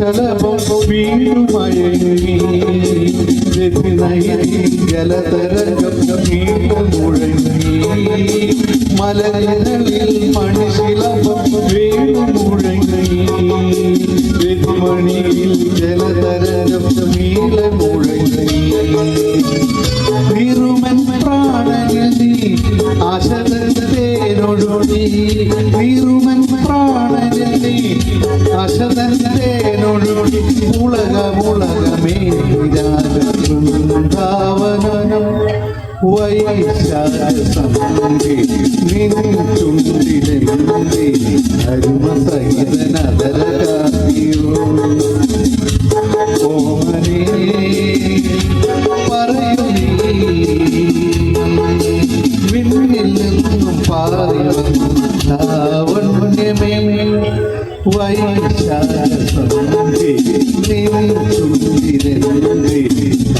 ശലഭം വീണുമയങ്ങി ജലതരംഗം മുഴങ്ങി മലകളിൽ മണിശിലഭം വീണുമുഴങ്ങി വെതുമണിയിൽ ജലതരംഗം മുഴങ്ങി നീറുമൻ പ്രാണനിൽ നീ ആശതേനൊഴുകി നീറുമൻ പ്രാണനിൽ നീ ആശതേനൊഴുകി മുളകമേ രാജവൃന്ദാവനം വൈശാഖസംഗേ നിൻ ചുണ്ടിലെന്തേ അരുമസഹിതനദരകാത്തിയോ ഓമനേ പറയൂ വിണ്ണിൽ നിന്നും പാറി ലാവണ്യമേ വൈശാഖസംഗേ നിൻ ചുണ്ടിലെന്തേ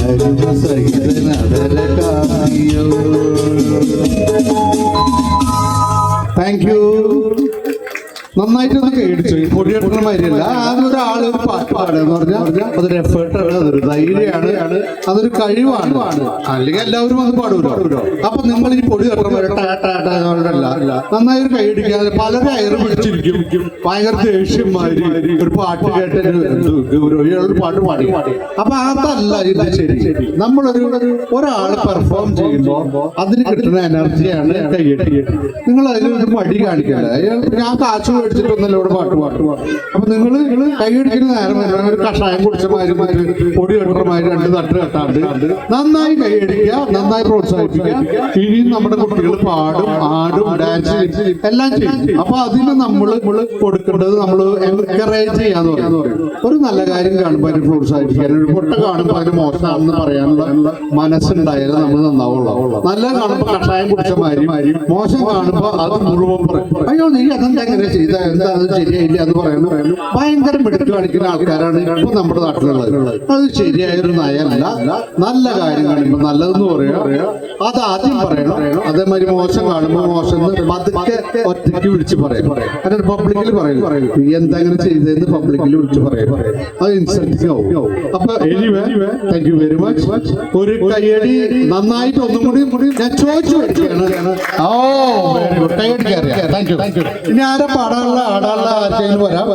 അരുമസഹിതനദരകാത്തിയോ. Thank you. നന്നായിട്ടൊന്ന് കേടിച്ചു. ഈ പൊടിയെടുക്കണമാരില്ല. ആദ്യം ഒരാള് ഒരു പാട്ട് പാടുക എന്ന് പറഞ്ഞാൽ അതൊരു എഫേർട്ടാണ്, അതൊരു ധൈര്യമാണ്, അതൊരു കഴിവാണ്. അല്ലെങ്കിൽ എല്ലാവരും അത് പാടൂലോ. അപ്പൊ നിങ്ങൾ ഈ പൊടി തട്ടണമാരല്ല നന്നായി ഒരു കൈയടിക്കാതെ പലരും അയറ് പിടിച്ചിരിക്കും. ഭയങ്കര ദേഷ്യന്മാര് ഒരു പാട്ട് കേട്ട് ഒരു പാട്ട് പാടി. അപ്പൊ അതല്ല ഇത് ശരി. നമ്മളൊരു ഒരാള് പെർഫോം ചെയ്യുമ്പോ അതിന് കിട്ടുന്ന എനർജിയാണ് കൈയടി. നിങ്ങൾ അതിലൊരു മടി കാണിക്കല്ല. ഞാൻ കാച്ചു മേടിച്ചിട്ടൊന്നല്ല ഇവിടെ പാട്ട് പാടും. അപ്പൊ നിങ്ങൾ കൈയടിക്കുന്ന നേരം ഒരു കഷായം കുടിച്ചമാര് പൊടി കെട്ടമാര് രണ്ട് തട്ട് കെട്ടാണ്ട് നന്നായി കൈയടിക്കുക, നന്നായി പ്രോത്സാഹിപ്പിക്കുക. ഇനിയും നമ്മുടെ കുട്ടികൾ പാടും, ആടും, ഡാൻസ് എല്ലാം ചെയ്യും. അപ്പൊ അതിന് നമ്മൾ കൊടുക്കേണ്ടത് നമ്മൾ എൻകറേജ് ചെയ്യാന്ന് പറയും. ഒരു നല്ല കാര്യം കാണുമ്പോൾ അതിന് പ്രോത്സാഹിപ്പിക്കാൻ, ഒരു പൊട്ട കാണുമ്പോൾ അതിന് മോശമാണെന്ന് പറയാനുള്ള മനസ്സുണ്ടായാലും നമ്മൾ നന്നാവുള്ളൂ. നല്ല കാണുമ്പോൾ കഷായം കുടിച്ചമാരി, മോശം കാണുമ്പോൾ അത് മുഴുവൻ പറയും, അയ്യോ നീ അതെന്താ എങ്ങനെ ചെയ്ത, എന്താ അത് ശരിയായില്ല എന്ന് പറയുന്നു. ഭയങ്കര മിടുക്ക് കാണിക്കുന്ന ആൾക്കാരാണ് ഇപ്പൊ നമ്മുടെ നാട്ടിലുള്ളത്. അത് ശരിയായൊരു നയമല്ല. നല്ല കാര്യം കാണുമ്പോൾ നല്ലതെന്ന് പറയുക, അത് ആദ്യം പറയണം. അതേമാതിരി മോശം കാണുമ്പോൾ മോശം പതുക്കെ ഒറ്റയ്ക്ക് വിളിച്ച് പറയും. അതിന് പബ്ലിക്കിൽ പറയും, നീ എന്താ അങ്ങനെ ചെയ്തതെന്ന് പബ്ലിക്കിൽ വിളിച്ച് പറയും. അത് ഇൻസൾട്ടിങ് ആവും. അപ്പൊ anyway thank you very much. ഒരു കയ്യടി നന്നായിട്ട് ഒന്നും കൂടി ഞാൻ ചോദിച്ചു വരികയാണ്. Oh very good. കയ്യടിക്കറിയാം. Thank you. ഇനി ആരാ പാടാനുള്ള ആടാനുള്ള ആർക്കെങ്കിലും വരാം.